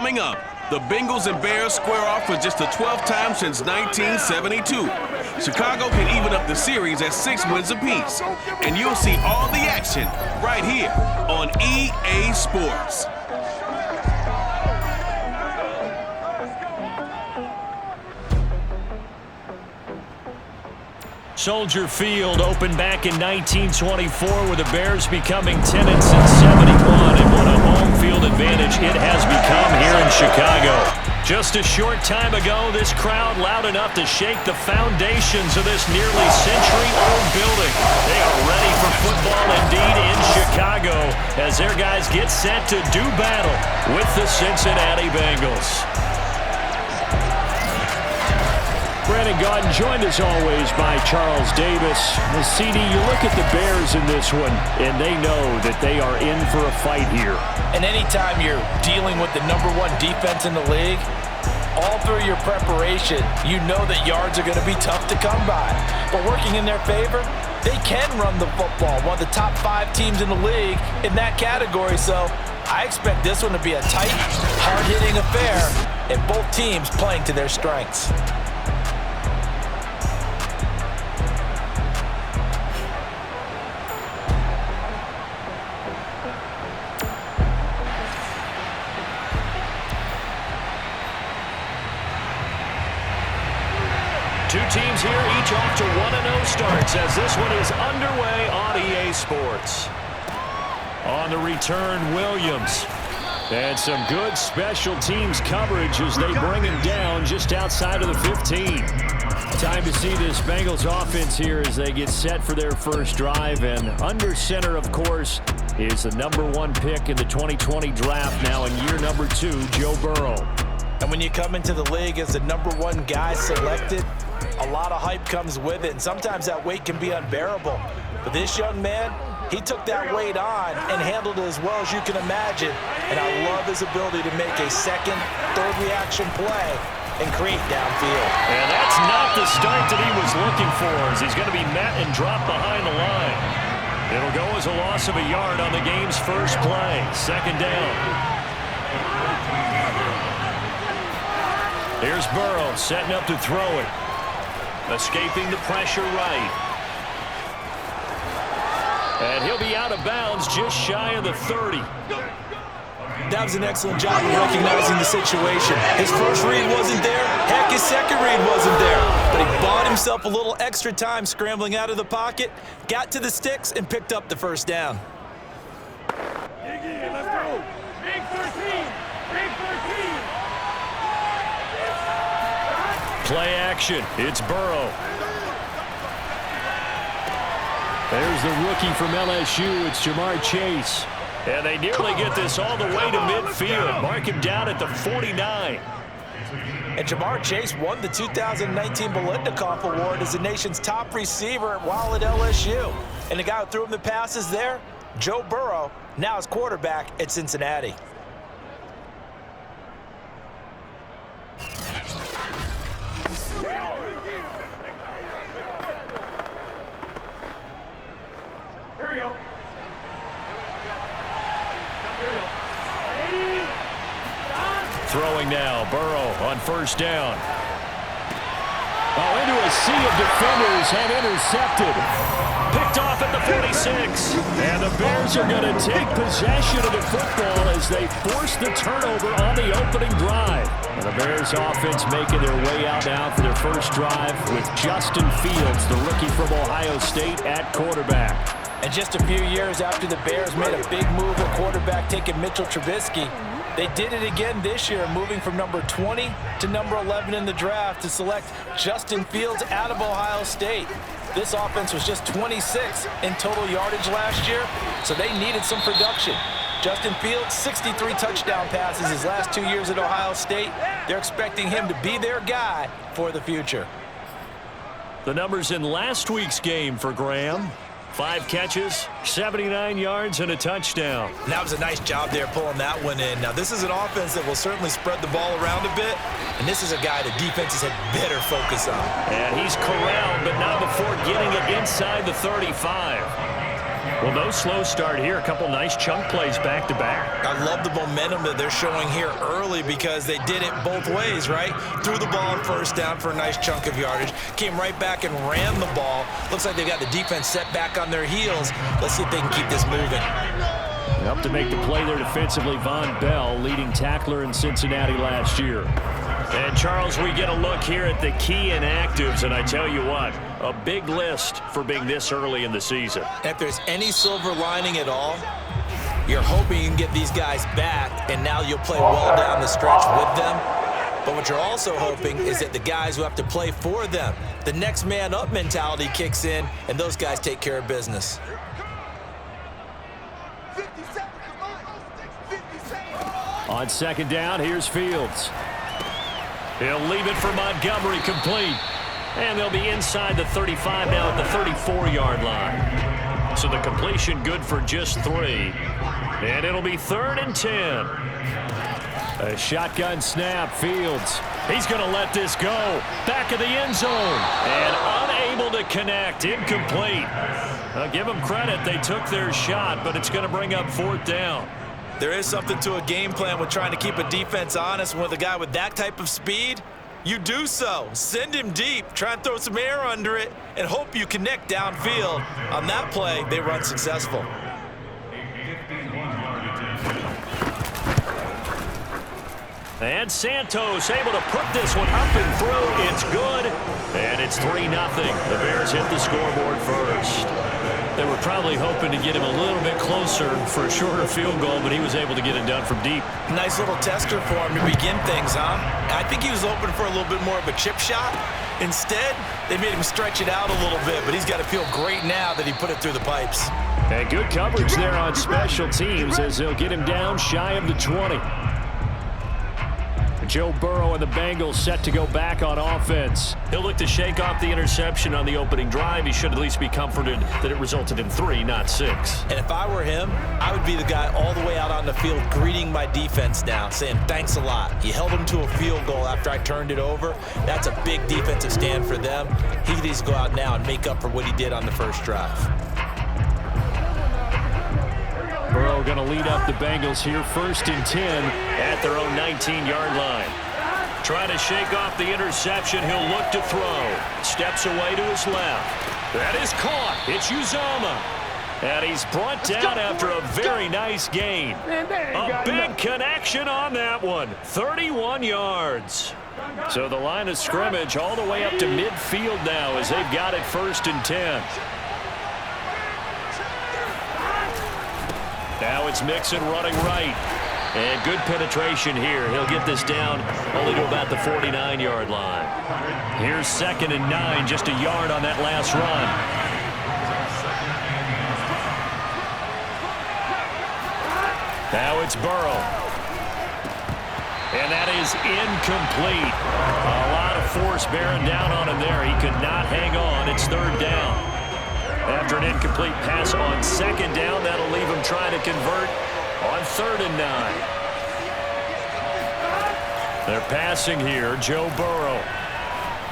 Coming up, the Bengals and Bears square off for just the 12th time since 1972. Chicago can even up the series at 6 wins apiece. And you'll see all the action right here on EA Sports. Soldier Field opened back in 1924 with the Bears becoming tenants in 71, and what a home field advantage it has become here in Chicago. Just a short time ago, this crowd loud enough to shake the foundations of this nearly century-old building. They are ready for football indeed in Chicago as their guys get set to do battle with the Cincinnati Bengals. Brandon Gaudin joined as always by Charles Davis. The CD, you look at the Bears in this one, and they know that they are in for a fight here. And anytime you're dealing with the #1 defense in the league, all through your preparation, you know that yards are going to be tough to come by. But working in their favor, they can run the football. One of the top 5 teams in the league in that category. So I expect this one to be a tight, hard-hitting affair, and both teams playing to their strengths. Two teams here, each off to 1-0 starts as this one is underway on EA Sports. On the return, Williams. And some good special teams coverage as they bring him down just outside of the 15. Time to see this Bengals offense here as they get set for their first drive. And under center, of course, is the #1 pick in the 2020 draft, now in year number 2, Joe Burrow. And when you come into the league as the #1 guy selected, a lot of hype comes with it, and sometimes that weight can be unbearable. But this young man, he took that weight on and handled it as well as you can imagine. And I love his ability to make a second, third reaction play and create downfield. And that's not the start that he was looking for, as he's going to be met and dropped behind the line. It'll go as a loss of a yard on the game's first play. Second down. Here's Burrow setting up to throw it. Escaping the pressure right. And he'll be out of bounds just shy of the 30. That was an excellent job of recognizing the situation. His first read wasn't there. Heck, his second read wasn't there. But he bought himself a little extra time scrambling out of the pocket, got to the sticks, and picked up the first down. Let's go. Big 13. Big 13. Play action. It's Burrow. There's the rookie from LSU. It's Jamar Chase. And they nearly get this all the way to midfield. Mark him down at the 49. And Jamar Chase won the 2019 Biletnikoff Award as the nation's top receiver while at LSU. And the guy who threw him the passes there, Joe Burrow, now his quarterback at Cincinnati. Throwing now, Burrow on first down. Oh, into a sea of defenders and intercepted. Picked off at the 46. And the Bears are going to take possession of the football as they force the turnover on the opening drive. And the Bears offense making their way out now for their first drive with Justin Fields, the rookie from Ohio State, at quarterback. And just a few years after the Bears made a big move at quarterback, taking Mitchell Trubisky, they did it again this year, moving from number 20 to number 11 in the draft to select Justin Fields out of Ohio State. This offense was just 26 in total yardage last year, so they needed some production. Justin Fields, 63 touchdown passes his last 2 years at Ohio State. They're expecting him to be their guy for the future. The numbers in last week's game for Graham. 5 catches, 79 yards, and a touchdown. And that was a nice job there pulling that one in. Now, this is an offense that will certainly spread the ball around a bit, and this is a guy the defenses had better focus on. And he's corralled, but not before getting it inside the 35. Well, no slow start here. A couple nice chunk plays back-to-back. I love the momentum that they're showing here early because they did it both ways, right? Threw the ball on first down for a nice chunk of yardage, came right back and ran the ball. Looks like they've got the defense set back on their heels. Let's see if they can keep this moving. Up to make the play there defensively, Von Bell, leading tackler in Cincinnati last year. And, Charles, we get a look here at the key inactives, and I tell you what, a big list for being this early in the season. If there's any silver lining at all, you're hoping you can get these guys back, and now you'll play well down the stretch with them. But what you're also hoping is that the guys who have to play for them, the next man up mentality kicks in, and those guys take care of business. On second down, here's Fields. He'll leave it for Montgomery, complete. And they'll be inside the 35 now at the 34-yard line. So the completion good for just 3. And it'll be 3rd and 10. A shotgun snap, Fields. He's going to let this go. Back of the end zone. And unable to connect, incomplete. I'll give them credit, they took their shot, but it's going to bring up 4th down. There is something to a game plan with trying to keep a defense honest. With a guy with that type of speed, you do so. Send him deep, try and throw some air under it, and hope you connect downfield. On that play, they were unsuccessful. And Santos able to put this one up and through. It's good, and it's 3-0. The Bears hit the scoreboard first. They were probably hoping to get him a little bit closer for a shorter field goal, but he was able to get it done from deep. Nice little tester for him to begin things, huh? I think he was hoping for a little bit more of a chip shot. Instead, they made him stretch it out a little bit, but he's got to feel great now that he put it through the pipes. And good coverage there on special teams as they'll get him down shy of the 20. Joe Burrow and the Bengals set to go back on offense. He'll look to shake off the interception on the opening drive. He should at least be comforted that it resulted in 3, not 6. And if I were him, I would be the guy all the way out on the field greeting my defense now, saying thanks a lot. You held them to a field goal after I turned it over. That's a big defensive stand for them. He needs to go out now and make up for what he did on the first drive. Burrow going to lead up the Bengals here, 1st and 10 at their own 19-yard line. Trying to shake off the interception. He'll look to throw. Steps away to his left. That is caught. It's Uzomah. And he's brought down after a very nice gain. A big connection on that one. 31 yards. So the line of scrimmage all the way up to midfield now as they've got it 1st and 10. Now it's Mixon running right. And good penetration here. He'll get this down only to about the 49-yard line. Here's 2nd and 9, just a yard on that last run. Now it's Burrow. And that is incomplete. A lot of force bearing down on him there. He could not hang on. It's 3rd down. After an incomplete pass on 2nd down, that'll leave him trying to convert on 3rd and 9. They're passing here. Joe Burrow.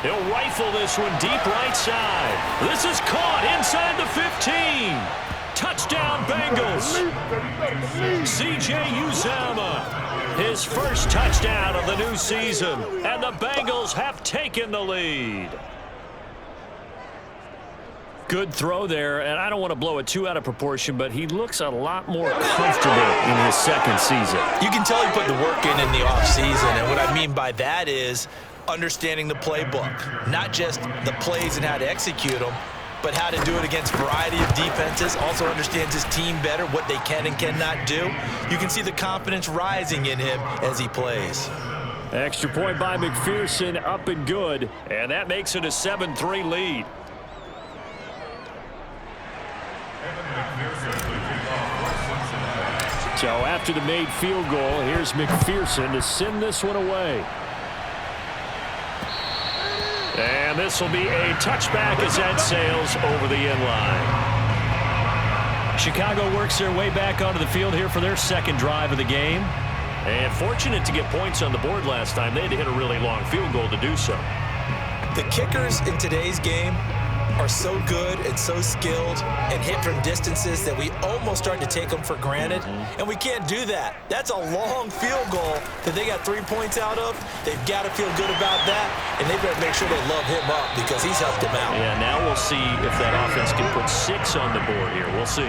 He'll rifle this one deep right side. This is caught inside the 15. Touchdown, Bengals. C.J. Uzomah, his first touchdown of the new season. And the Bengals have taken the lead. Good throw there, and I don't want to blow it too out of proportion, but he looks a lot more comfortable in his 2nd season. You can tell he put the work in the offseason, and what I mean by that is understanding the playbook. Not just the plays and how to execute them, but how to do it against a variety of defenses. Also understands his team better, what they can and cannot do. You can see the confidence rising in him as he plays. Extra point by McPherson, up and good, and that makes it a 7-3 lead. So after the made field goal, here's McPherson to send this one away. And this will be a touchback as that sails over the end line. Chicago works their way back onto the field here for their 2nd drive of the game. And fortunate to get points on the board last time. They had to hit a really long field goal to do so. The kickers in today's game are so good and so skilled and hit from distances that we almost start to take them for granted, and we can't do that. That's a long field goal that they got 3 points out of. They've got to feel good about that, and they better make sure they love him up because he's helped them out. Yeah, now we'll see if that offense can put 6 on the board here. We'll see.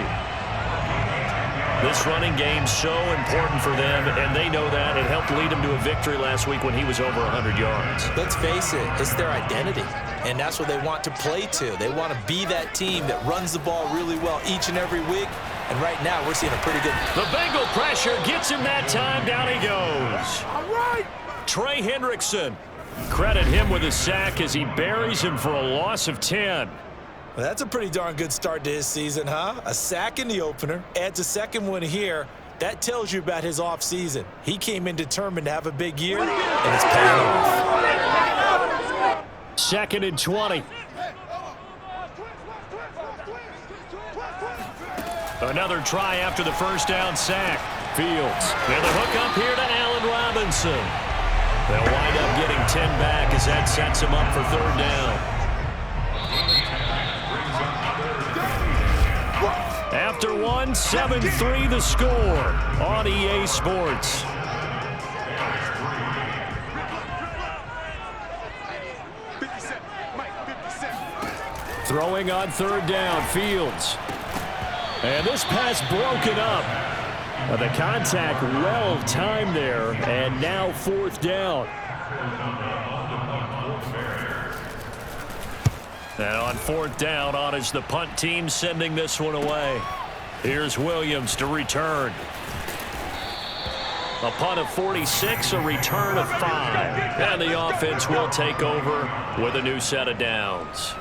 This running game's so important for them, and they know that. It helped lead them to a victory last week when he was over 100 yards. Let's face it, it's their identity, and that's what they want to play to. They want to be that team that runs the ball really well each and every week, and right now we're seeing a pretty good... The Bengal pressure gets him that time. Down he goes. All right. Trey Hendrickson. Credit him with a sack as he buries him for a loss of 10. Well, that's a pretty darn good start to his season, huh? A sack in the opener, adds a second one here. That tells you about his offseason. He came in determined to have a big year, and it's paying off. 2nd and 20. Another try after the first down sack. Fields. And the hook up here to Allen Robinson. They'll wind up getting 10 back as that sets him up for 3rd down. After 1, 7-3 the score on EA Sports. Throwing on 3rd down, Fields. And this pass broken up. The contact well timed there, and now 4th down. And on 4th down, on is the punt team sending this one away. Here's Williams to return. A punt of 46, a return of 5. And the offense will take over with a new set of downs.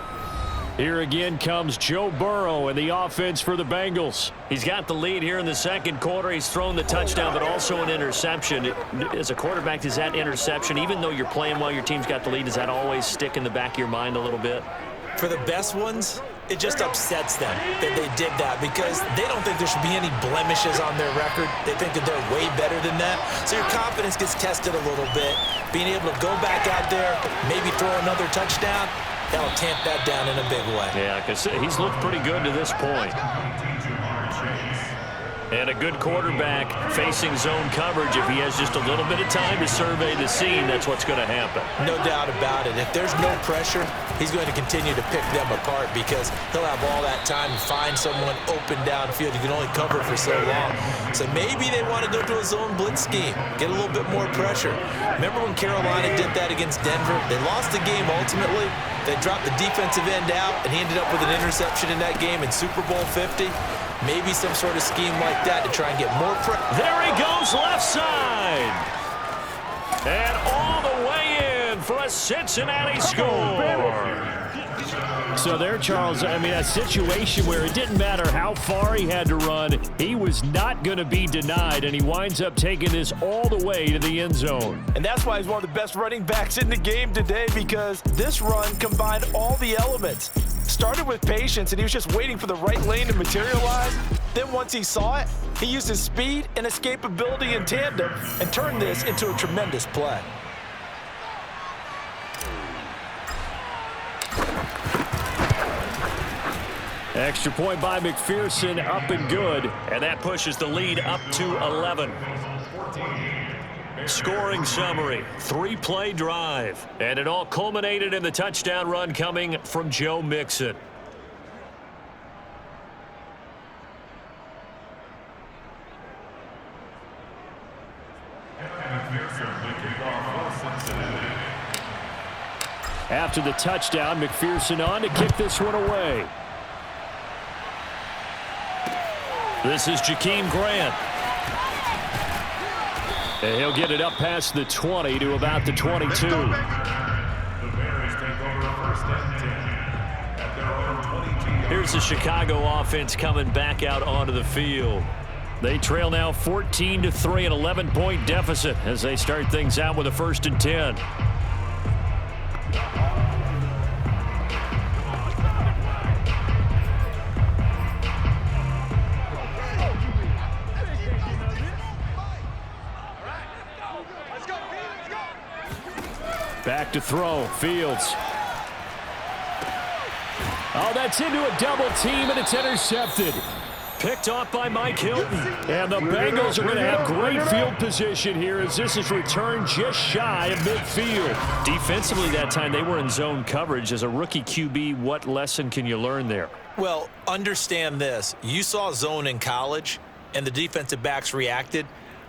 Here again comes Joe Burrow and the offense for the Bengals. He's got the lead here in the 2nd quarter. He's thrown the touchdown, but also an interception. As a quarterback, does that interception, even though you're playing while your team's got the lead, does that always stick in the back of your mind a little bit? For the best ones, it just upsets them that they did that because they don't think there should be any blemishes on their record. They think that they're way better than that. So your confidence gets tested a little bit. Being able to go back out there, maybe throw another touchdown, that'll tamp that down in a big way. Yeah, because he's looked pretty good to this point. And a good quarterback facing zone coverage, if he has just a little bit of time to survey the scene, that's what's going to happen. No doubt about it. If there's no pressure, he's going to continue to pick them apart because he'll have all that time to find someone open downfield. You can only cover for so long. So maybe they want to go to a zone blitz scheme, get a little bit more pressure. Remember when Carolina did that against Denver? They lost the game ultimately. They dropped the defensive end out, and he ended up with an interception in that game in Super Bowl 50. Maybe some sort of scheme like that to try and get more pressure. There he goes, left side. And all the way in for a Cincinnati score. So there, Charles, I mean, a situation where it didn't matter how far he had to run, he was not going to be denied, and he winds up taking this all the way to the end zone. And that's why he's one of the best running backs in the game today, because this run combined all the elements. Started with patience, and he was just waiting for the right lane to materialize. Then once he saw it, he used his speed and escapability in tandem and turned this into a tremendous play. Extra point by McPherson, up and good, and that pushes the lead up to 11. Scoring summary, 3-play drive, and it all culminated in the touchdown run coming from Joe Mixon. After the touchdown, McPherson on to kick this one away. This is Jakeem Grant. And he'll get it up past the 20 to about the 22. The Bears take over 1st and 10 at their own 22. Here's the Chicago offense coming back out onto the field. They trail now 14-3, an 11-point deficit as they start things out with a 1st and 10. Back to throw, Fields. Oh, that's into a double team, and it's intercepted. Picked off by Mike Hilton. And the Bengals are going to have great field position here as this is returned just shy of midfield. Defensively that time, they were in zone coverage. As a rookie QB, what lesson can you learn there? Well, understand this. You saw zone in college, and the defensive backs reacted,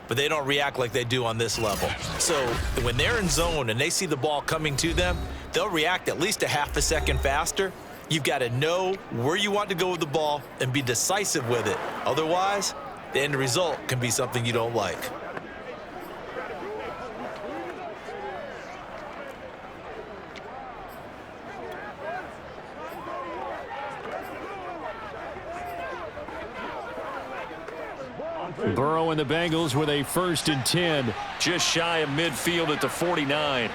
but they don't react like they do on this level. So when they're in zone and they see the ball coming to them, they'll react at least a half a second faster. You've got to know where you want to go with the ball and be decisive with it. Otherwise, the end result can be something you don't like. Burrow and the Bengals with a 1st and 10. Just shy of midfield at the 49.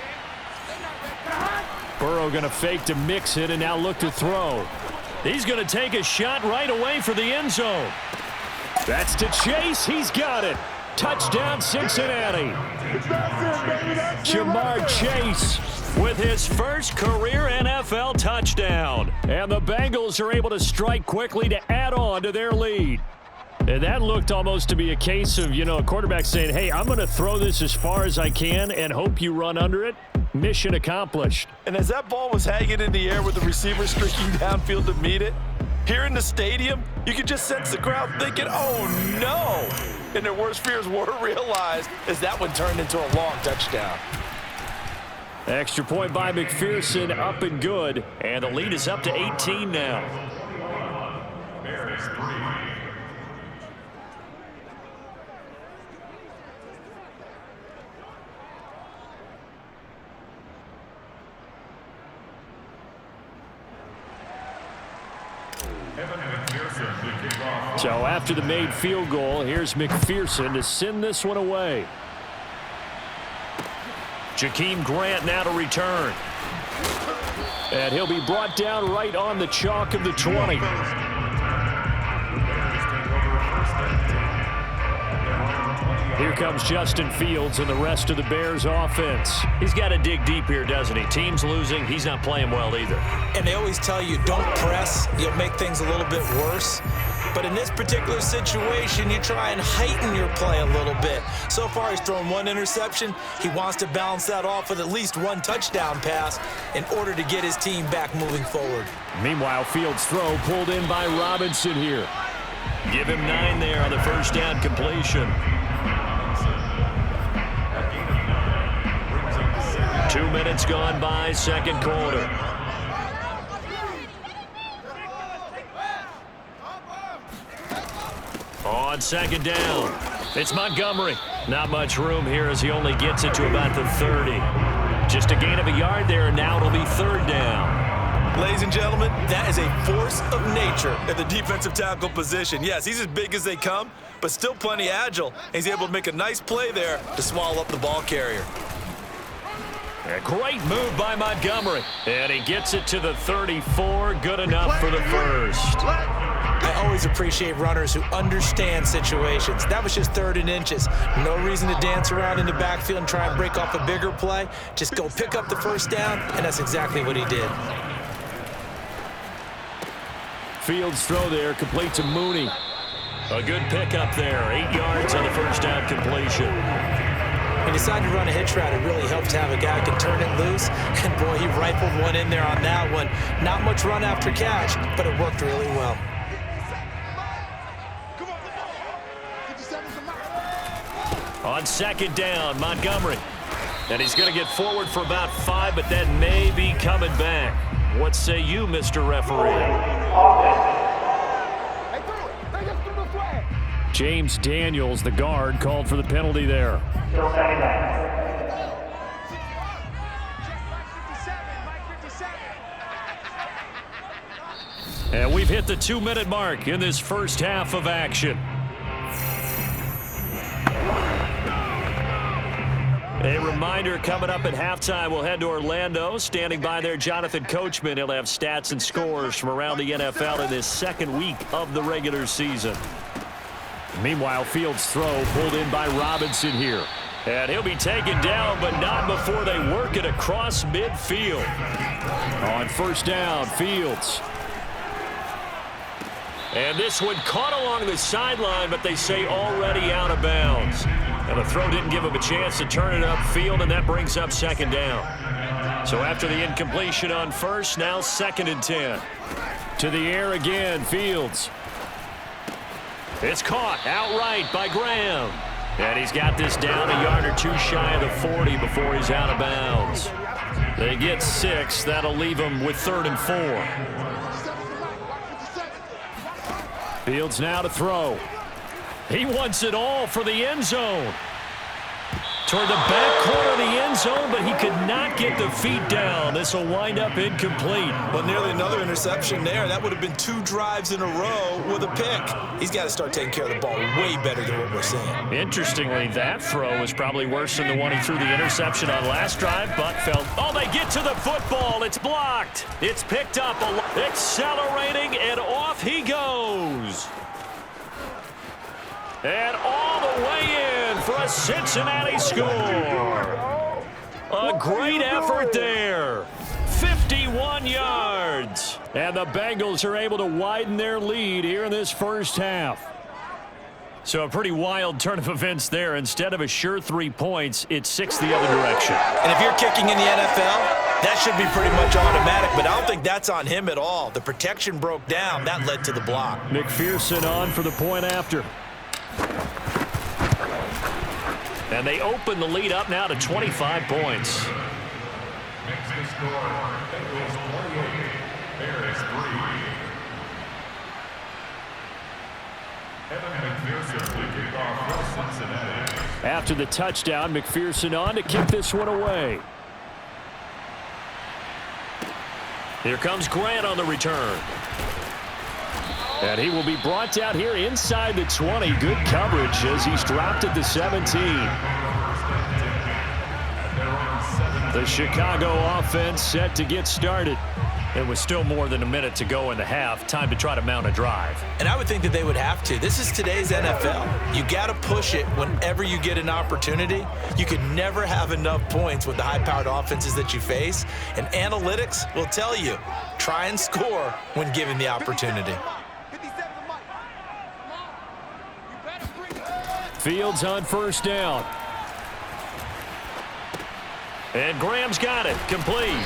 Burrow going to fake to mix it and now look to throw. He's going to take a shot right away for the end zone. That's to Chase. He's got it. Touchdown, Cincinnati. Jamar Chase with his first career NFL touchdown. And the Bengals are able to strike quickly to add on to their lead. And that looked almost to be a case of, a quarterback saying, hey, I'm going to throw this as far as I can and hope you run under it. Mission accomplished. And as that ball was hanging in the air with the receiver streaking downfield to meet it, here in the stadium, you could just sense the crowd thinking, oh, no. And their worst fears were realized as that one turned into a long touchdown. Extra point by McPherson, up and good. And the lead is up to 18 now. Bears 3. So after the made field goal, here's McPherson to send this one away. Jakeem Grant now to return. And he'll be brought down right on the chalk of the 20. Here comes Justin Fields and the rest of the Bears offense. He's got to dig deep here, doesn't he? Team's losing. He's not playing well either. And they always tell you, don't press. You'll make things a little bit worse. But in this particular situation, you try and heighten your play a little bit. So far, he's thrown one interception. He wants to balance that off with at least one touchdown pass in order to get his team back moving forward. Meanwhile, Fields' throw pulled in by Robinson here. Give him 9 there on the first down completion. 2 minutes gone by, second quarter. On second down, it's Montgomery. Not much room here as he only gets it to about the 30. Just a gain of a yard there, and now it'll be 3rd down. Ladies and gentlemen, that is a force of nature at the defensive tackle position. Yes, he's as big as they come, but still plenty agile. He's able to make a nice play there to swallow up the ball carrier. A great move by Montgomery. And he gets it to the 34. Good enough for the first. I always appreciate runners who understand situations. That was just 3rd and inches. No reason to dance around in the backfield and try and break off a bigger play. Just go pick up the first down, and that's exactly what he did. Fields' throw there, complete to Mooney. A good pickup there. 8 yards on the first down completion. He decided to run a hitch route. It really helped to have a guy who can turn it loose. And, boy, he rifled one in there on that one. Not much run after catch, but it worked really well. On second down, Montgomery. And he's going to get forward for about 5, but that may be coming back. What say you, Mr. Referee? James Daniels, the guard, called for the penalty there. And we've hit the 2-minute mark in this first half of action. A reminder, coming up at halftime, we'll head to Orlando. Standing by there, Jonathan Coachman. He'll have stats and scores from around the NFL in this second week of the regular season. Meanwhile, Fields' throw pulled in by Robinson here. And he'll be taken down, but not before they work it across midfield. On first down, Fields. And this one caught along the sideline, but they say already out of bounds. And the throw didn't give him a chance to turn it upfield, and that brings up second down. So after the incompletion on first, now 2nd and 10. To the air again, Fields. It's caught outright by Graham. And he's got this down a yard or two shy of the 40 before he's out of bounds. They get 6. That'll leave them with 3rd and 4. Fields now to throw. He wants it all for the end zone. Toward the back corner of the end zone, but he could not get the feet down. This will wind up incomplete. Well, nearly another interception there. That would have been 2 drives in a row with a pick. He's got to start taking care of the ball way better than what we're seeing. Interestingly, that throw was probably worse than the one he threw the interception on last drive, but felt. Oh, they get to the football. It's blocked. It's picked up, accelerating, and off he goes. And all the way in for a Cincinnati score. A great effort there. 51 yards. And the Bengals are able to widen their lead here in this first half. So a pretty wild turn of events there. Instead of a sure 3 points, it's 6 the other direction. And if you're kicking in the NFL, that should be pretty much automatic, but I don't think that's on him at all. The protection broke down. That led to the block. McPherson on for the point after. And they open the lead up now to 25 points. Makes the score. Bengals 28, Bears 3. Evan McPherson to kick off for Cincinnati. After the touchdown, McPherson on to kick this one away. Here comes Grant on the return. And he will be brought down here inside the 20. Good coverage as he's dropped at the 17. The Chicago offense set to get started. It was still more than a minute to go in the half. Time to try to mount a drive. And I would think that they would have to. This is today's NFL. You got to push it whenever you get an opportunity. You can never have enough points with the high-powered offenses that you face. And analytics will tell you, try and score when given the opportunity. Fields on first down. And Graham's got it. Complete.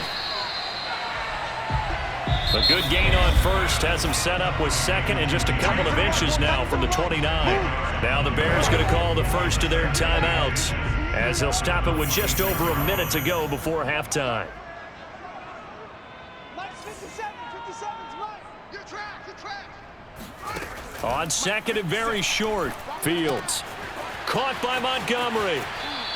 A good gain on first. Has him set up with 2nd and just a couple of inches now from the 29. Now the Bears going to call the first of their timeouts as they'll stop it with just over a minute to go before halftime. On 2nd and very short. Fields. Caught by Montgomery.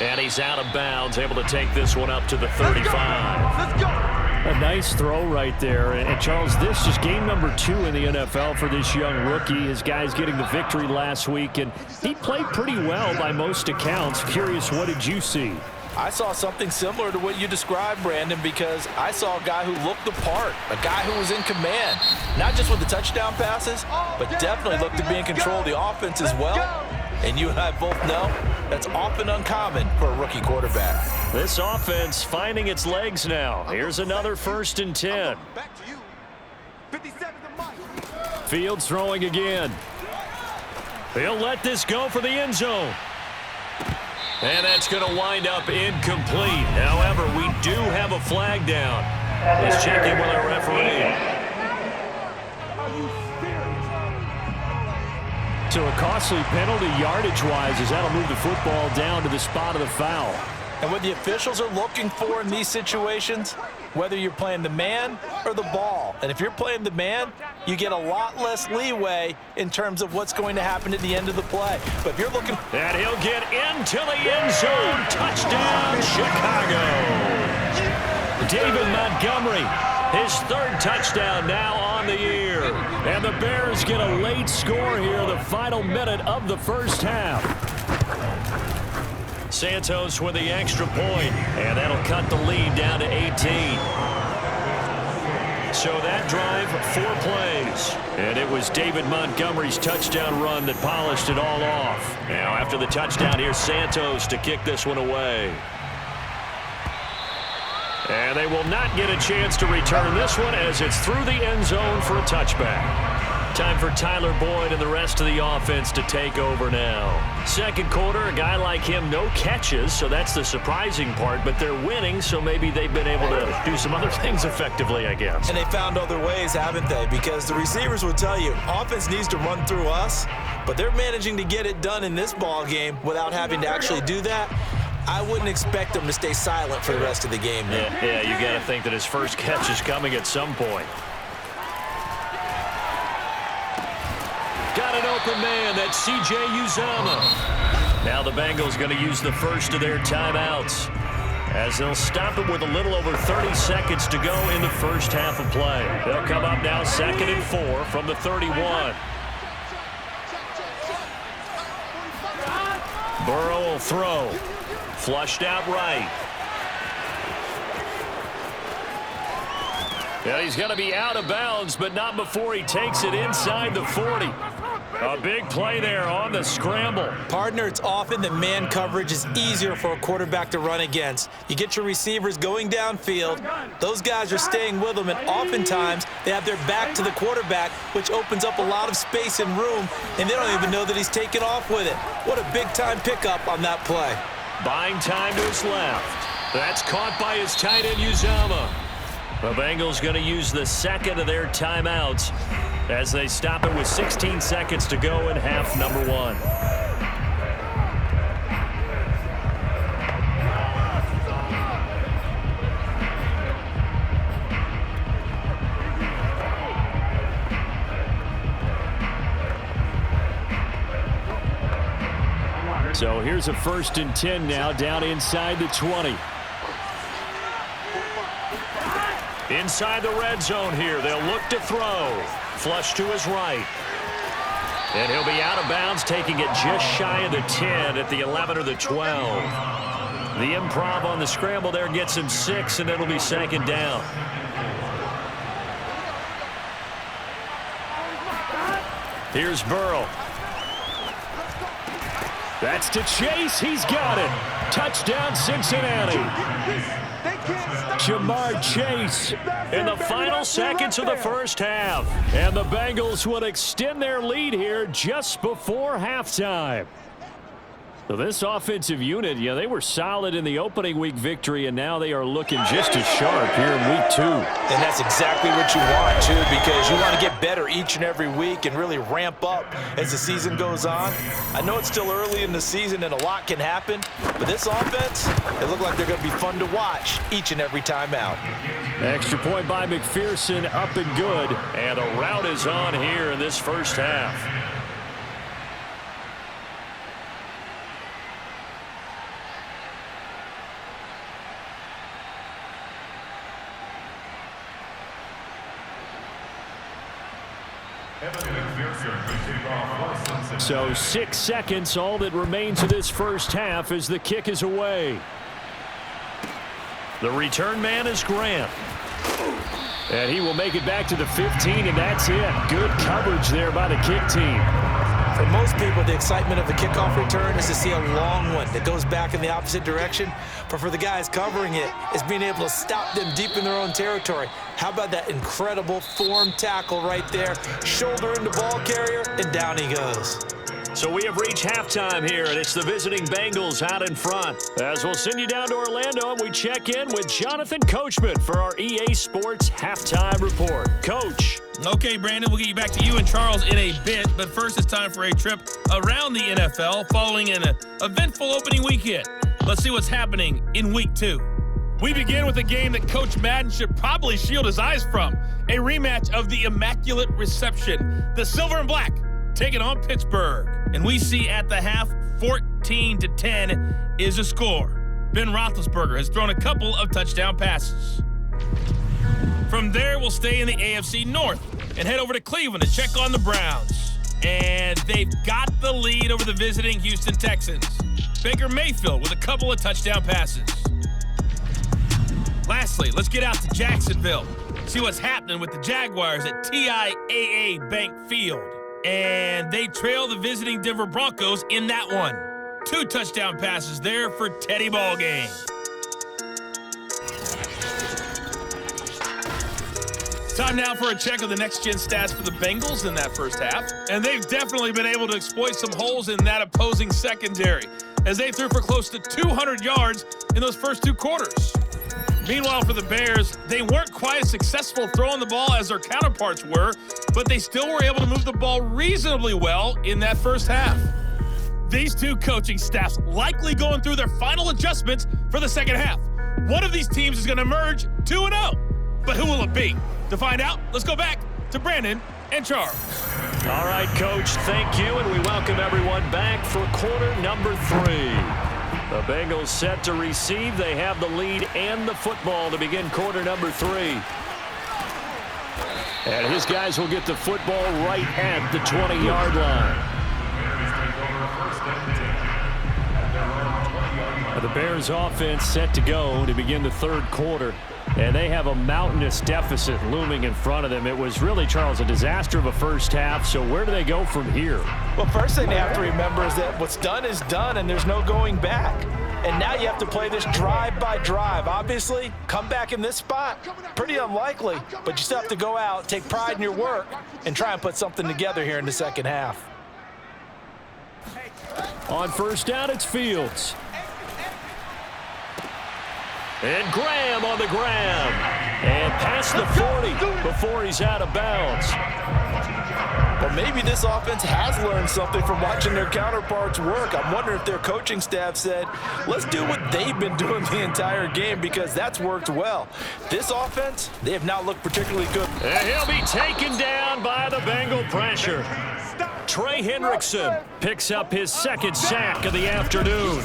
And he's out of bounds, able to take this one up to the 35. Let's go. A nice throw right there. And Charles, this is game number 2 in the NFL for this young rookie. His guys getting the victory last week, and he played pretty well by most accounts. Curious, what did you see? I saw something similar to what you described, Brandon, because I saw a guy who looked the part, a guy who was in command, not just with the touchdown passes, but definitely looked to be in control of the offense as well. And you and I both know that's often uncommon for a rookie quarterback. This offense finding its legs now. Here's another 1st and 10. Back to you. 57 to Mike. Fields throwing again. He'll let this go for the end zone. And that's going to wind up incomplete. However, we do have a flag down. Let's check in with our referee. So a costly penalty yardage-wise as that'll move the football down to the spot of the foul. And what the officials are looking for in these situations, whether you're playing the man or the ball. And if you're playing the man, you get a lot less leeway in terms of what's going to happen at the end of the play. But if you're looking... And he'll get into the end zone. Touchdown, Chicago. David Montgomery, his 3rd touchdown now on the year. And the Bears get a late score here, the final minute of the first half. Santos with the extra point, and that'll cut the lead down to 18. So that drive, 4 plays. And it was David Montgomery's touchdown run that polished it all off. Now after the touchdown, here's Santos to kick this one away. And they will not get a chance to return this one as it's through the end zone for a touchback. Time for Tyler Boyd and the rest of the offense to take over now. Second quarter, a guy like him, no catches, so that's the surprising part, but they're winning, so maybe they've been able to do some other things effectively, I guess. And they found other ways, haven't they? Because the receivers will tell you, offense needs to run through us, but they're managing to get it done in this ball game without having to actually do that. I wouldn't expect them to stay silent for the rest of the game. Yeah, you got to think that his first catch is coming at some point. Got an open man. That's C.J. Uzomah. Now the Bengals going to use the first of their timeouts as they'll stop it with a little over 30 seconds to go in the first half of play. They'll come up now 2nd and 4 from the 31. Burrow will throw. Flushed out right. Yeah, he's going to be out of bounds, but not before he takes it inside the 40. A big play there on the scramble. Partner, it's often that man coverage is easier for a quarterback to run against. You get your receivers going downfield. Those guys are staying with them, and oftentimes they have their back to the quarterback, which opens up a lot of space and room, and they don't even know that he's taken off with it. What a big-time pickup on that play. Buying time to his left. That's caught by his tight end, Uzomah. The Bengals going to use the second of their timeouts as they stop it with 16 seconds to go in half number 1. So here's a 1st and 10 now down inside the 20. Inside the red zone here. They'll look to throw. Flush to his right. And he'll be out of bounds, taking it just shy of the 10 at the 11 or the 12. The improv on the scramble there gets him 6, and it'll be 2nd down. Here's Burrow. That's to Chase. He's got it. Touchdown, Cincinnati. Jamar Chase in the final seconds of the first half. And the Bengals would extend their lead here just before halftime. So this offensive unit, they were solid in the opening week victory, and now they are looking just as sharp here in week 2. And that's exactly what you want, too, because you want to get better each and every week and really ramp up as the season goes on. I know it's still early in the season and a lot can happen, but this offense, they look like they're going to be fun to watch each and every time out. Extra point by McPherson, up and good, and a rout is on here in this first half. So 6 seconds, all that remains of this first half as the kick is away. The return man is Grant. And he will make it back to the 15, and that's it. Good coverage there by the kick team. For most people, the excitement of the kickoff return is to see a long one that goes back in the opposite direction. But for the guys covering it, it's being able to stop them deep in their own territory. How about that incredible form tackle right there? Shoulder into ball carrier, and down he goes. So we have reached halftime here, and it's the visiting Bengals out in front. As we'll send you down to Orlando, and we check in with Jonathan Coachman for our EA Sports Halftime Report. Coach. Okay, Brandon, we'll get you back to you and Charles in a bit, but first it's time for a trip around the NFL following an eventful opening weekend. Let's see what's happening in Week 2. We begin with a game that Coach Madden should probably shield his eyes from, a rematch of the Immaculate Reception. The Silver and Black taking on Pittsburgh. And we see at the half, 14-10 is a score. Ben Roethlisberger has thrown a couple of touchdown passes. From there, we'll stay in the AFC North and head over to Cleveland to check on the Browns. And they've got the lead over the visiting Houston Texans. Baker Mayfield with a couple of touchdown passes. Lastly, let's get out to Jacksonville. See what's happening with the Jaguars at TIAA Bank Field. And they trail the visiting Denver Broncos in that one. 2 touchdown passes there for Teddy Ballgame. Time now for a check of the next-gen stats for the Bengals in that first half. And they've definitely been able to exploit some holes in that opposing secondary, as they threw for close to 200 yards in those first 2 quarters. Meanwhile, for the Bears, they weren't quite as successful throwing the ball as their counterparts were, but they still were able to move the ball reasonably well in that first half. These two coaching staffs likely going through their final adjustments for the second half. One of these teams is going to emerge 2-0. But who will it be? To find out, let's go back to Brandon and Charles. All right, Coach, thank you, and we welcome everyone back for quarter number 3. The Bengals set to receive. They have the lead and the football to begin quarter number 3. And his guys will get the football right at the 20-yard line. The Bears offense set to go to begin the third quarter, and they have a mountainous deficit looming in front of them. It was really, Charles, a disaster of a first half, so where do they go from here? Well, first thing they have to remember is that what's done is done, and there's no going back. And now you have to play this drive by drive. Obviously, come back in this spot, pretty unlikely, but you still have to go out, take pride in your work, and try and put something together here in the second half. On first down, it's Fields. And Graham on the ground. And past the 40 before he's out of bounds. Well, maybe this offense has learned something from watching their counterparts work. I'm wondering if their coaching staff said, let's do what they've been doing the entire game, because that's worked well. This offense, they have not looked particularly good. And he'll be taken down by the Bengal pressure. Trey Hendrickson picks up his second sack of the afternoon.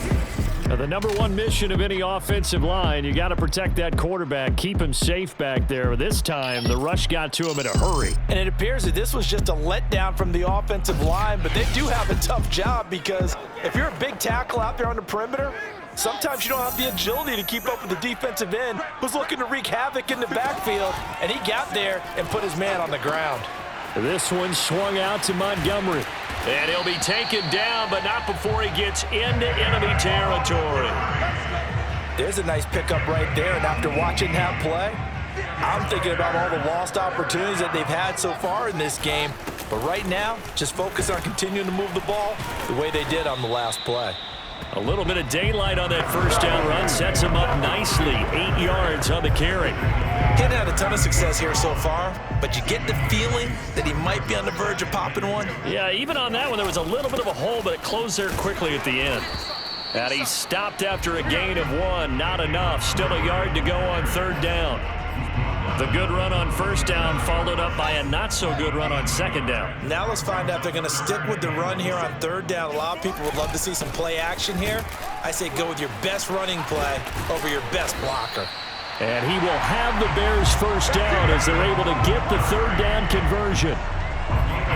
Now, the number one mission of any offensive line, you got to protect that quarterback, keep him safe back there. This time, the rush got to him in a hurry. And it appears that this was just a letdown from the offensive line, but they do have a tough job, because if you're a big tackle out there on the perimeter, sometimes you don't have the agility to keep up with the defensive end who's looking to wreak havoc in the backfield, and he got there and put his man on the ground. This one swung out to Montgomery. And he'll be taken down, but not before he gets into enemy territory. There's a nice pickup right there, and after watching that play, I'm thinking about all the lost opportunities that they've had so far in this game. But right now, just focus on continuing to move the ball the way they did on the last play. A little bit of daylight on that first down run sets him up nicely. 8 yards on the carry. He hasn't had a ton of success here so far, but you get the feeling that he might be on the verge of popping one. Yeah, even on that one, there was a little bit of a hole, but it closed there quickly at the end. And he stopped after a gain of 1. Not enough. Still a yard to go on third down. The good run on first down followed up by a not-so-good run on second down. Now let's find out if they're going to stick with the run here on third down. A lot of people would love to see some play action here. I say go with your best running play over your best blocker. And he will have the Bears first down as they're able to get the third down conversion.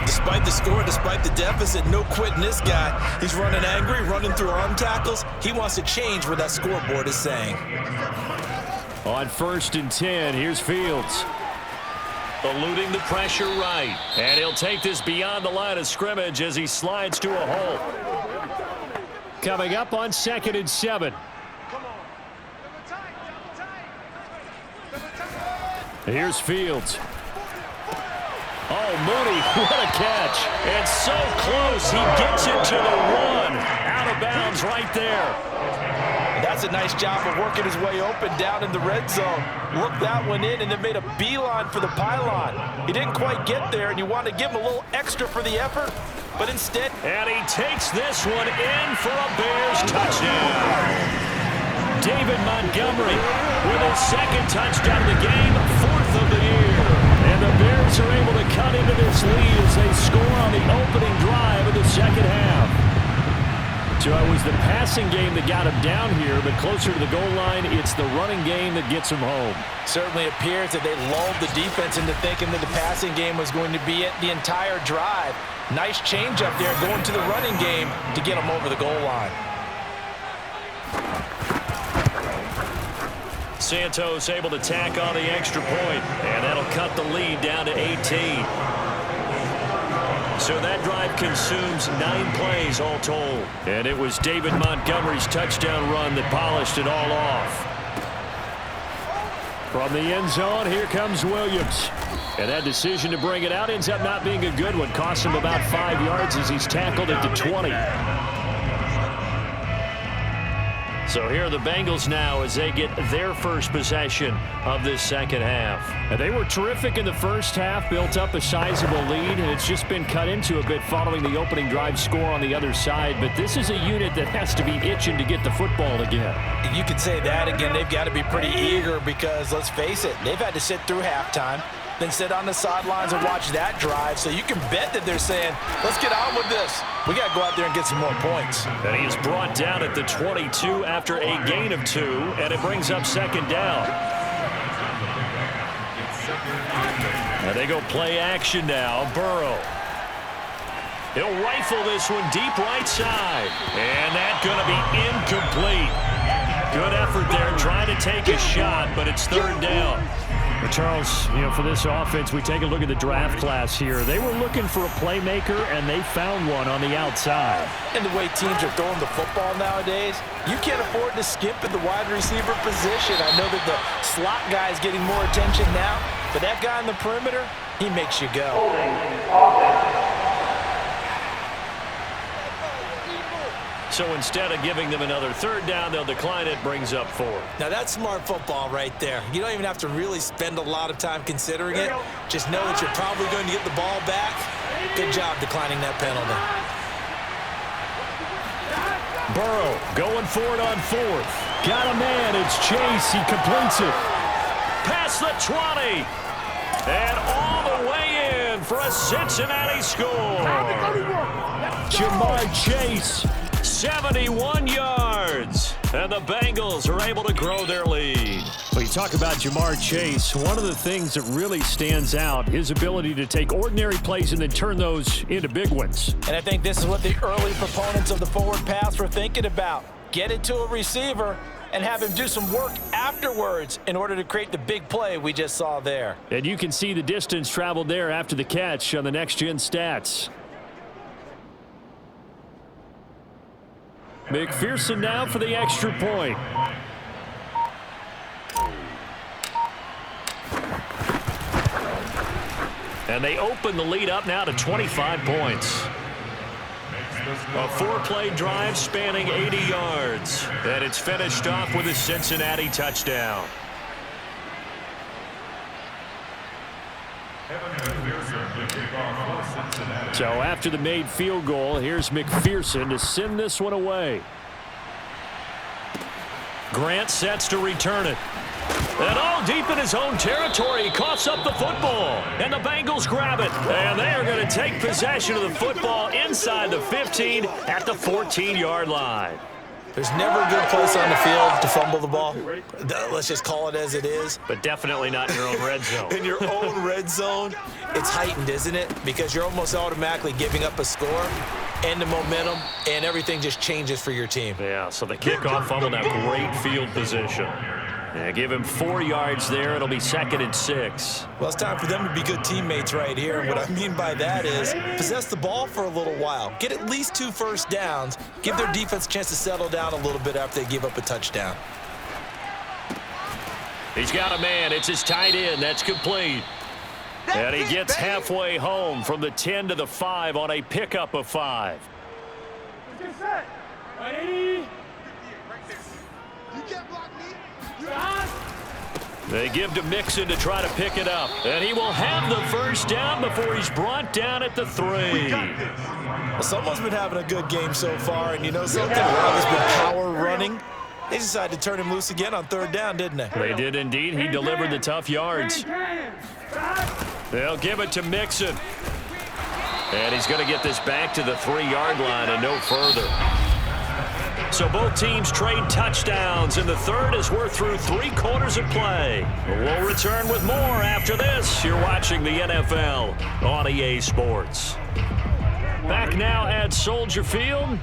Despite the score, despite the deficit, no quitting this guy. He's running angry, running through arm tackles. He wants to change what that scoreboard is saying. On first and 10, here's Fields. Eluding the pressure right. And he'll take this beyond the line of scrimmage as he slides to a hole. Coming up on second and 7. Here's Fields. Oh, Mooney, what a catch. And so close, he gets it to the 1. Out of bounds right there. That's a nice job of working his way open down in the red zone. Looked that one in and then made a beeline for the pylon. He didn't quite get there, and you want to give him a little extra for the effort, but instead... And he takes this one in for a Bears touchdown. David Montgomery with his second touchdown of the game, 4th of the year. And the Bears are able to cut into this lead as they score on the opening drive of the second half. So it was the passing game that got him down here, but closer to the goal line, it's the running game that gets him home. Certainly appears that they lulled the defense into thinking that the passing game was going to be it the entire drive. Nice change up there going to the running game to get him over the goal line. Santos able to tack on the extra point, and that'll cut the lead down to 18. So that drive consumes 9 plays all told. And it was David Montgomery's touchdown run that polished it all off. From the end zone, here comes Williams. And that decision to bring it out ends up not being a good one. Cost him about 5 yards as he's tackled at the 20. So here are the Bengals now as they get their first possession of this second half. And they were terrific in the first half, built up a sizable lead, and it's just been cut into a bit following the opening drive score on the other side. But this is a unit that has to be itching to get the football again. You could say that again. They've got to be pretty eager because, let's face it, they've had to sit through halftime, then sit on the sidelines and watch that drive. So you can bet that they're saying, let's get on with this. We got to go out there and get some more points. And he is brought down at the 22 after a gain of 2, and it brings up second down. And they go play action now. Burrow. He'll rifle this one deep right side. And that's going to be incomplete. Good effort there trying to take a shot, but it's third down. Well, Charles, for this offense, we take a look at the draft class here. They were looking for a playmaker, and they found one on the outside. And the way teams are throwing the football nowadays, you can't afford to skip at the wide receiver position. I know that the slot guy is getting more attention now, but that guy on the perimeter, he makes you go. So instead of giving them another third down, they'll decline it, brings up 4. Now that's smart football right there. You don't even have to really spend a lot of time considering it. Just know that you're probably going to get the ball back. Good job declining that penalty. Burrow going for it on 4th. Got a man, it's Chase, he completes it. Past the 20. And all the way in for a Cincinnati score. Jamar Chase. 71 yards, and the Bengals are able to grow their lead. Well, you talk about Jamar Chase, one of the things that really stands out, his ability to take ordinary plays and then turn those into big ones. And I think this is what the early proponents of the forward pass were thinking about. Get it to a receiver and have him do some work afterwards in order to create the big play we just saw there. And you can see the distance traveled there after the catch on the next-gen stats. McPherson now for the extra point. And they open the lead up now to 25 points. A 4-play drive spanning 80 yards. And it's finished off with a Cincinnati touchdown. So after the made field goal, here's McPherson to send this one away. Grant sets to return it. And all deep in his own territory, he coughs up the football. And the Bengals grab it. And they are going to take possession of the football inside the 15 at the 14-yard line. There's never a good place on the field to fumble the ball. Let's just call it as it is. But definitely not in your own red zone. In your own red zone, it's heightened, isn't it? Because you're almost automatically giving up a score and the momentum, and everything just changes for your team. Yeah, so the kickoff fumble, now great field position. Yeah, give him 4 yards there. It'll be 2nd and 6. Well, it's time for them to be good teammates right here. And what I mean by that is possess the ball for a little while. Get at least 2 first downs. Give their defense a chance to settle down a little bit after they give up a touchdown. He's got a man. It's his tight end. That's complete. And he gets halfway home from the 10 to the 5 on a pickup of 5. Get set. Ready? They give to Mixon to try to pick it up. And he will have the first down before he's brought down at the 3. Well, someone's been having a good game so far, and you know something? There's been power running. They decided to turn him loose again on 3rd down, didn't they? They did indeed. He delivered the tough yards. They'll give it to Mixon. And he's going to get this back to the 3-yard line and no further. So both teams trade touchdowns in the 3rd as we're through 3 quarters of play. We'll return with more after this. You're watching the NFL on EA Sports. Back now at Soldier Field.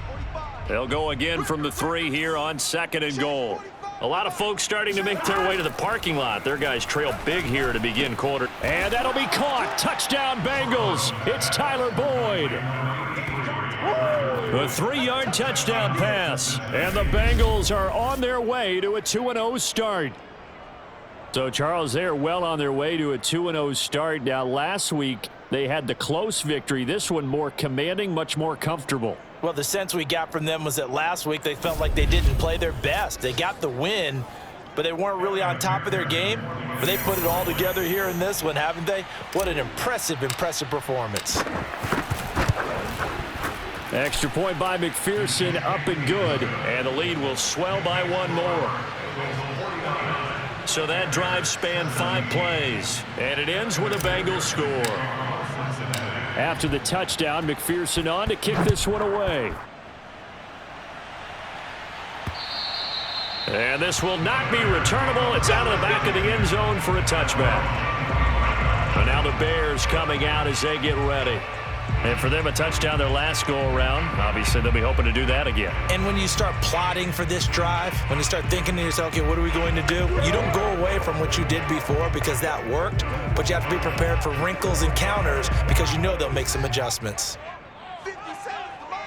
They'll go again from the 3 here on 2nd and goal. A lot of folks starting to make their way to the parking lot. Their guys trail big here to begin quarter. And that'll be caught. Touchdown Bengals. It's Tyler Boyd. A 3-yard touchdown pass. And the Bengals are on their way to a 2-0 start. So, Charles, they are well on their way to a 2-0 start. Now, last week, they had the close victory. This one more commanding, much more comfortable. Well, the sense we got from them was that last week they felt like they didn't play their best. They got the win, but they weren't really on top of their game. But they put it all together here in this one, haven't they? What an impressive performance. Extra point by McPherson, up and good. And the lead will swell by one more. So that drive spanned 5 plays, and it ends with a Bengals score. After the touchdown, McPherson on to kick this one away. And this will not be returnable. It's out of the back of the end zone for a touchback. And now the Bears coming out as they get ready. And for them, a touchdown their last go-around. Obviously, they'll be hoping to do that again. And when you start plotting for this drive, when you start thinking to yourself, okay, what are we going to do? You don't go away from what you did before because that worked, but you have to be prepared for wrinkles and counters because you know they'll make some adjustments. 57 is the mic.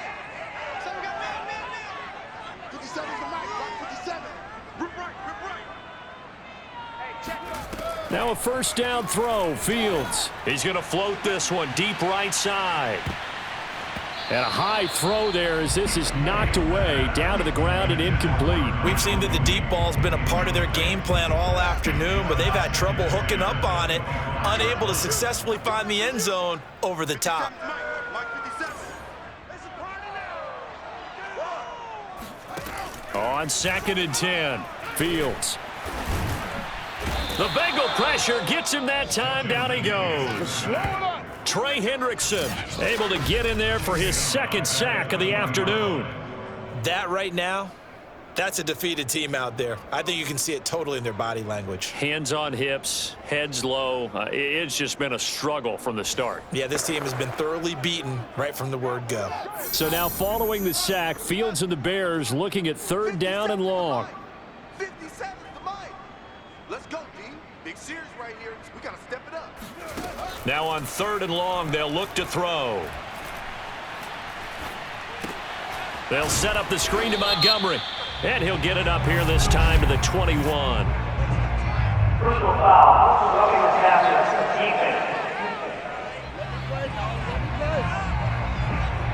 So we got man. 57 is the mic. 57. Rip right. Hey, check. Now a first down throw, Fields. He's going to float this one deep right side. And a high throw there as this is knocked away, down to the ground and incomplete. We've seen that the deep ball's been a part of their game plan all afternoon, but they've had trouble hooking up on it, unable to successfully find the end zone over the top. On 2nd and 10, Fields. The Bengal pressure gets him that time. Down he goes. Trey Hendrickson able to get in there for his 2nd sack of the afternoon. That right now, that's a defeated team out there. I think you can see it totally in their body language. Hands on hips, heads low. It's just been a struggle from the start. Yeah, this team has been thoroughly beaten right from the word go. So now following the sack, Fields and the Bears looking at 3rd down and long. 57 is the mic. Let's go, D. Big series right here. We got to step it up. Now on 3rd and long, they'll look to throw. They'll set up the screen to Montgomery. And he'll get it up here this time to the 21. Personal foul. Roughing the passer. Defense.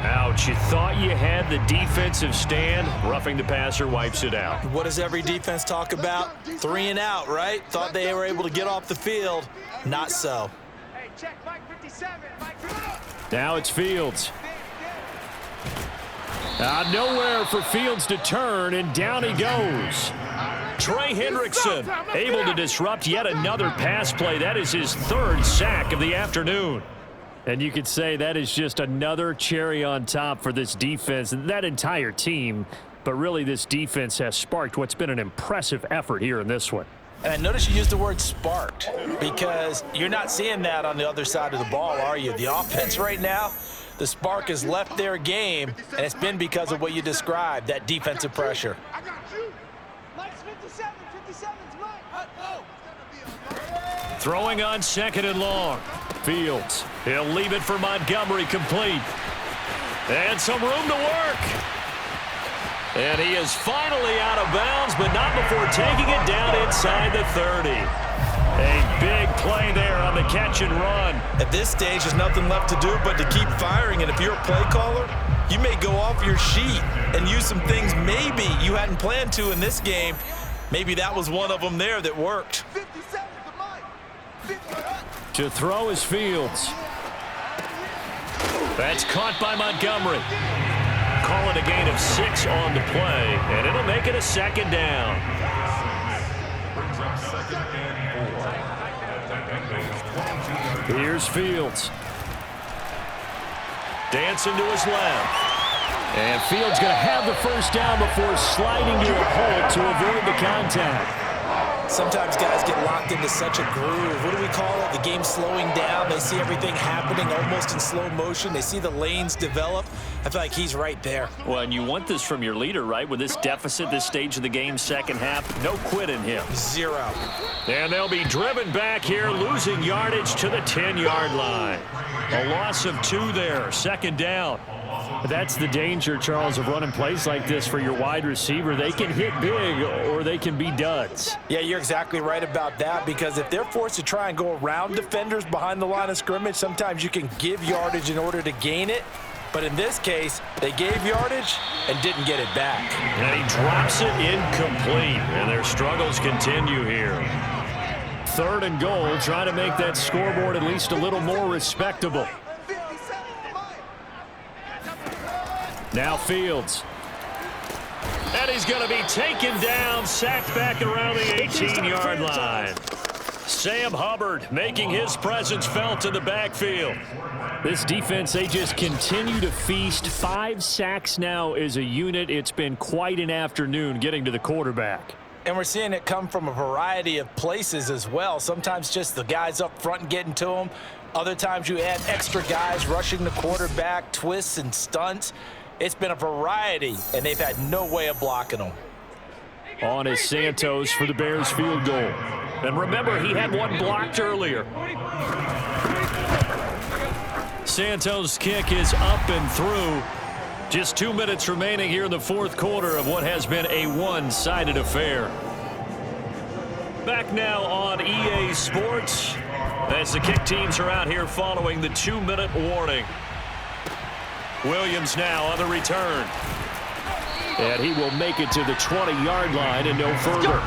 Ouch, you thought you had the defensive stand. Roughing the passer wipes it out. What does every defense talk about? 3 and out, right? Thought they were able to get off the field. Not so. Hey, check Mike 57. Mike 57. Now it's Fields. Nowhere for Fields to turn, and down he goes. Trey Hendrickson able to disrupt yet another pass play. That is his 3rd sack of the afternoon. And you could say that is just another cherry on top for this defense and that entire team. But really, this defense has sparked what's been an impressive effort here in this one. And I notice you used the word sparked because you're not seeing that on the other side of the ball, are you? The offense right now, the spark has left their game, and it's been because of what you described, that defensive pressure. I got you. Mike's 57. 57's Mike. Throwing on 2nd and long. Fields. He'll leave it for Montgomery, complete. And some room to work. And he is finally out of bounds, but not before taking it down inside the 30. A big play there on the catch and run. At this stage, there's nothing left to do but to keep firing, and if you're a play caller, you may go off your sheet and use some things maybe you hadn't planned to in this game. Maybe that was one of them there that worked. 57 is the mic. 57. To throw is Fields. That's caught by Montgomery. Call it a gain of 6 on the play, and it'll make it a 2nd down. Here's Fields. Dancing to his left. And Fields going to have the 1st down before sliding to a halt to avoid the contact. Sometimes guys get locked into such a groove. What do we call it? The game slowing down. They see everything happening almost in slow motion. They see the lanes develop. I feel like he's right there. Well, and you want this from your leader, right? With this deficit, this stage of the game, 2nd half, no quit in him. 0. And they'll be driven back here, losing yardage to the 10-yard line. A loss of 2 there, 2nd down. That's the danger, Charles, of running plays like this for your wide receiver. They can hit big or they can be duds. Yeah, you're exactly right about that, because if they're forced to try and go around defenders behind the line of scrimmage, sometimes you can give yardage in order to gain it. But in this case, they gave yardage and didn't get it back. And he drops it incomplete, and their struggles continue here. 3rd and goal, trying to make that scoreboard at least a little more respectable. Now Fields. And he's going to be taken down, sacked back around the 18-yard line. Sam Hubbard making his presence felt in the backfield. This defense, they just continue to feast. 5 sacks now as a unit. It's been quite an afternoon getting to the quarterback. And we're seeing it come from a variety of places as well. Sometimes just the guys up front and getting to them. Other times you add extra guys rushing the quarterback, twists and stunts. It's been a variety, and they've had no way of blocking them. On is Santos for the Bears field goal. And remember, he had one blocked earlier. Santos' kick is up and through. Just 2 minutes remaining here in the 4th quarter of what has been a one-sided affair. Back now on EA Sports as the kick teams are out here following the 2-minute warning. Williams now on the return. And he will make it to the 20-yard line and no further.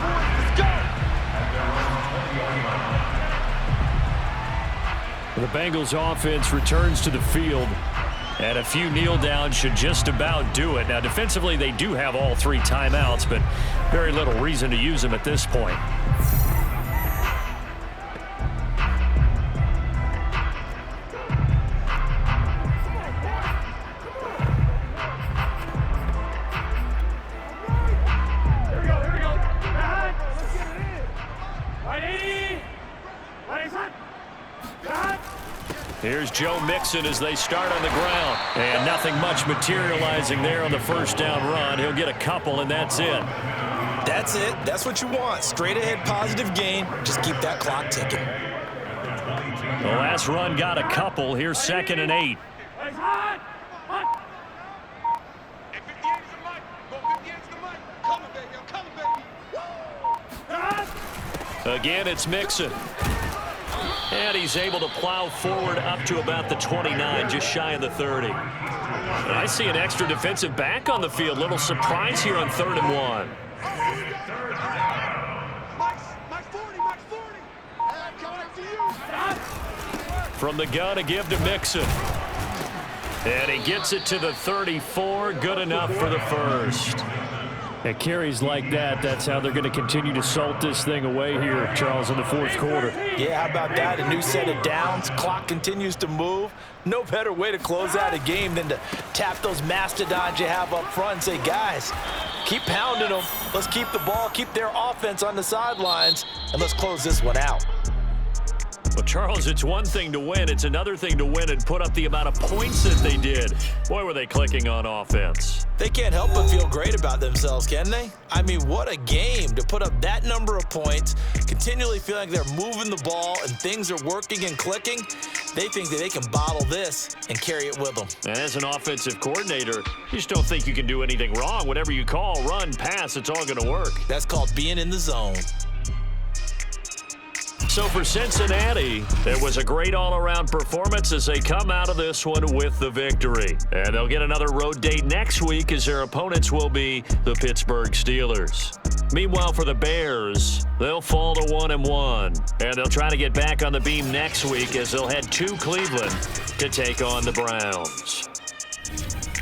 The Bengals offense returns to the field. And a few kneel downs should just about do it. Now, defensively, they do have all 3 timeouts, but very little reason to use them at this point. Here's Joe Mixon as they start on the ground. And nothing much materializing there on the first down run. He'll get a couple, and that's it. That's it. That's what you want. Straight ahead positive gain. Just keep that clock ticking. The last run got a couple. Here's 2nd and 8. Again, it's Mixon. And he's able to plow forward up to about the 29, just shy of the 30. And I see an extra defensive back on the field. Little surprise here on 3rd and 1. From the gun, a give to Mixon. And he gets it to the 34. Good enough for the first. At carries like that, that's how they're going to continue to salt this thing away here, Charles, in the 4th quarter. Yeah, how about that? A new set of downs. Clock continues to move. No better way to close out a game than to tap those mastodons you have up front and say, guys, keep pounding them. Let's keep the ball, keep their offense on the sidelines, and let's close this one out. Well, Charles, it's one thing to win. It's another thing to win and put up the amount of points that they did. Boy, were they clicking on offense. They can't help but feel great about themselves, can they? I mean, what a game to put up that number of points, continually feeling like they're moving the ball and things are working and clicking. They think that they can bottle this and carry it with them. And as an offensive coordinator, you just don't think you can do anything wrong. Whatever you call, run, pass, it's all going to work. That's called being in the zone. So for Cincinnati, it was a great all-around performance as they come out of this one with the victory. And they'll get another road date next week as their opponents will be the Pittsburgh Steelers. Meanwhile, for the Bears, they'll fall to 1-1. And they'll try to get back on the beam next week as they'll head to Cleveland to take on the Browns.